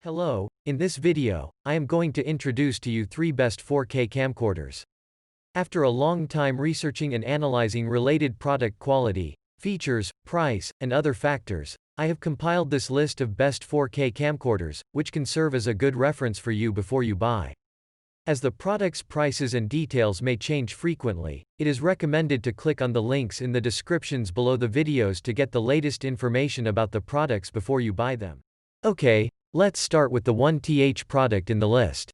Hello, in this video, I am going to introduce to you 3 best 4K camcorders. After a long time researching and analyzing related product quality, features, price, and other factors, I have compiled this list of best 4K camcorders, which can serve as a good reference for you before you buy. As the product's prices and details may change frequently, it is recommended to click on the links in the descriptions below the videos to get the latest information about the products before you buy them. Okay, let's start with the 1th product in the list.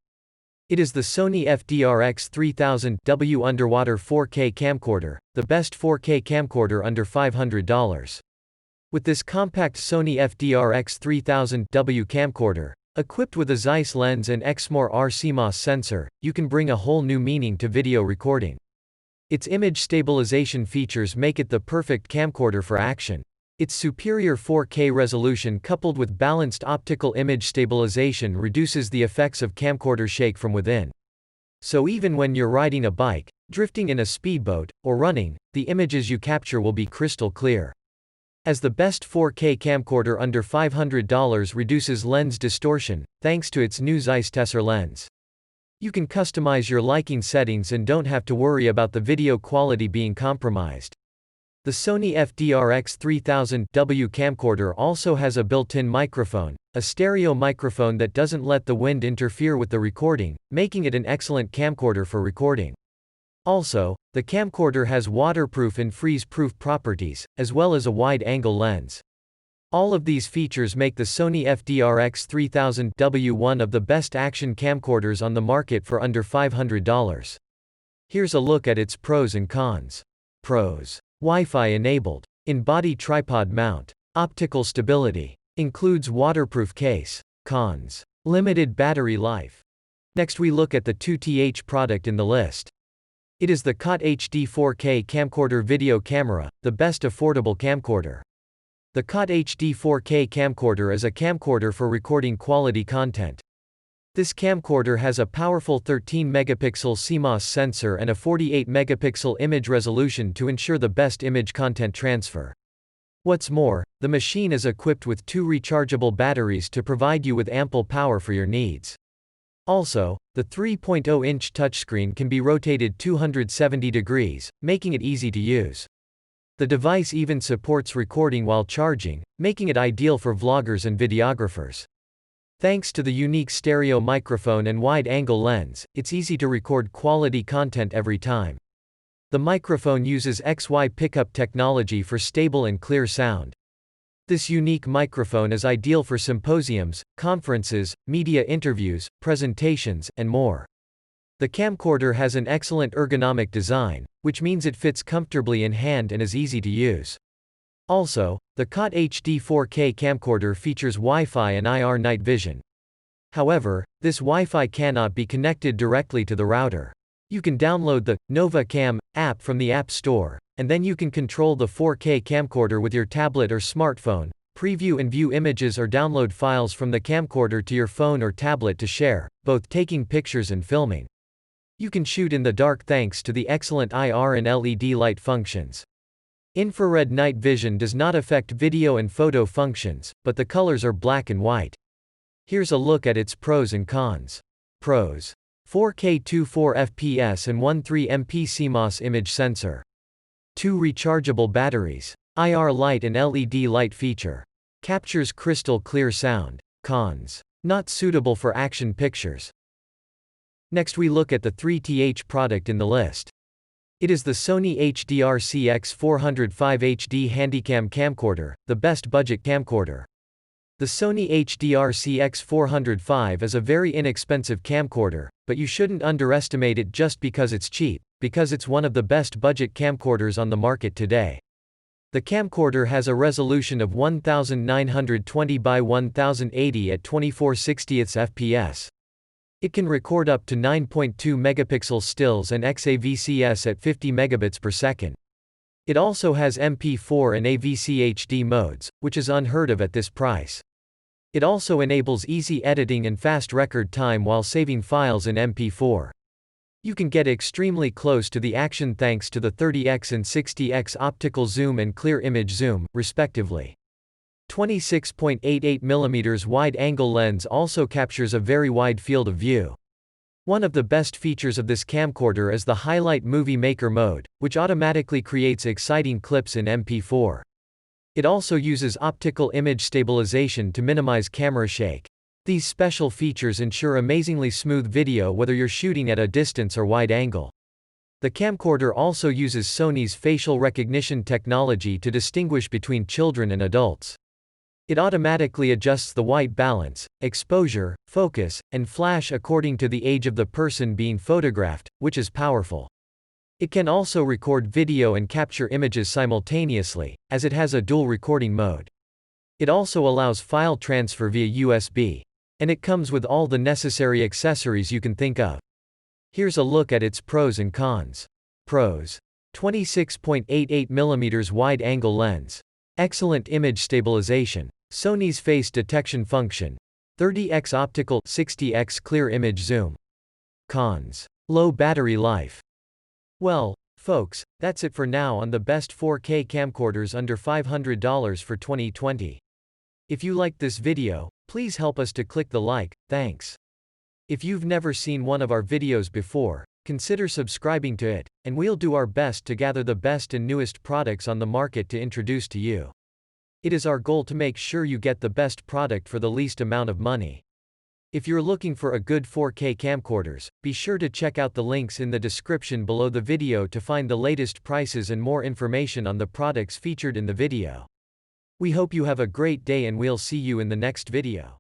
It is the Sony FDRX 3000W underwater 4K camcorder, the best 4K camcorder under $500. With this compact Sony FDRX 3000W camcorder, equipped with a Zeiss lens and XMOR-R CMOS sensor, you can bring a whole new meaning to video recording. Its image stabilization features make it the perfect camcorder for action. Its superior 4K resolution coupled with balanced optical image stabilization reduces the effects of camcorder shake from within. So even when you're riding a bike, drifting in a speedboat, or running, the images you capture will be crystal clear. As the best 4K camcorder under $500 reduces lens distortion, thanks to its new Zeiss Tessar lens. You can customize your liking settings and don't have to worry about the video quality being compromised. The Sony FDRX 3000W camcorder also has a built-in microphone, a stereo microphone that doesn't let the wind interfere with the recording, making it an excellent camcorder for recording. Also, the camcorder has waterproof and freeze-proof properties, as well as a wide-angle lens. All of these features make the Sony FDRX 3000W one of the best action camcorders on the market for under $500. Here's a look at its pros and cons. Pros. Wi-Fi enabled. In-body tripod mount. Optical stability. Includes waterproof case. Cons. Limited battery life. Next we look at the 2th product in the list. It is the COT HD 4K camcorder video camera, the best affordable camcorder. The COT HD 4K camcorder is a camcorder for recording quality content. This camcorder has a powerful 13-megapixel CMOS sensor and a 48-megapixel image resolution to ensure the best image content transfer. What's more, the machine is equipped with 2 rechargeable batteries to provide you with ample power for your needs. Also, the 3.0-inch touchscreen can be rotated 270 degrees, making it easy to use. The device even supports recording while charging, making it ideal for vloggers and videographers. Thanks to the unique stereo microphone and wide-angle lens, it's easy to record quality content every time. The microphone uses XY pickup technology for stable and clear sound. This unique microphone is ideal for symposiums, conferences, media interviews, presentations, and more. The camcorder has an excellent ergonomic design, which means it fits comfortably in hand and is easy to use. Also, the COT HD 4K camcorder features Wi-Fi and IR night vision. However, this Wi-Fi cannot be connected directly to the router. You can download the Nova Cam app from the App Store, and then you can control the 4K camcorder with your tablet or smartphone, preview and view images or download files from the camcorder to your phone or tablet to share, both taking pictures and filming. You can shoot in the dark thanks to the excellent IR and LED light functions. Infrared night vision does not affect video and photo functions, but the colors are black and white. Here's a look at its pros and cons. Pros. 4K 24 FPS and 13 MP CMOS image sensor. 2 rechargeable batteries. IR light and LED light feature. Captures crystal clear sound. Cons. Not suitable for action pictures. Next we look at the 3th product in the list. It is the Sony FDRX 405 HD Handycam camcorder, the best budget camcorder. The Sony FDRX 405 is a very inexpensive camcorder, but you shouldn't underestimate it just because it's cheap, because it's one of the best budget camcorders on the market today. The camcorder has a resolution of 1920 by 1080 at 24/60 fps. It can record up to 9.2 megapixel stills and XAVCS at 50 megabits per second. It also has MP4 and AVC HD modes, which is unheard of at this price. It also enables easy editing and fast record time while saving files in MP4. You can get extremely close to the action thanks to the 30x and 60x optical zoom and clear image zoom, respectively. 26.88mm wide-angle lens also captures a very wide field of view. One of the best features of this camcorder is the Highlight Movie Maker mode, which automatically creates exciting clips in MP4. It also uses optical image stabilization to minimize camera shake. These special features ensure amazingly smooth video whether you're shooting at a distance or wide angle. The camcorder also uses Sony's facial recognition technology to distinguish between children and adults. It automatically adjusts the white balance, exposure, focus, and flash according to the age of the person being photographed, which is powerful. It can also record video and capture images simultaneously, as it has a dual recording mode. It also allows file transfer via USB. And it comes with all the necessary accessories you can think of. Here's a look at its pros and cons. Pros: 26.88mm wide-angle lens. Excellent image stabilization. Sony's face detection function. 30x optical, 60x clear image zoom. Cons: low battery life. Well, folks, that's it for now on the best 4K camcorders under $500 for 2020. If you liked this video, please help us to click the like, thanks. If you've never seen one of our videos before, consider subscribing to it, and we'll do our best to gather the best and newest products on the market to introduce to you. It is our goal to make sure you get the best product for the least amount of money. If you're looking for a good 4K camcorders, be sure to check out the links in the description below the video to find the latest prices and more information on the products featured in the video. We hope you have a great day and we'll see you in the next video.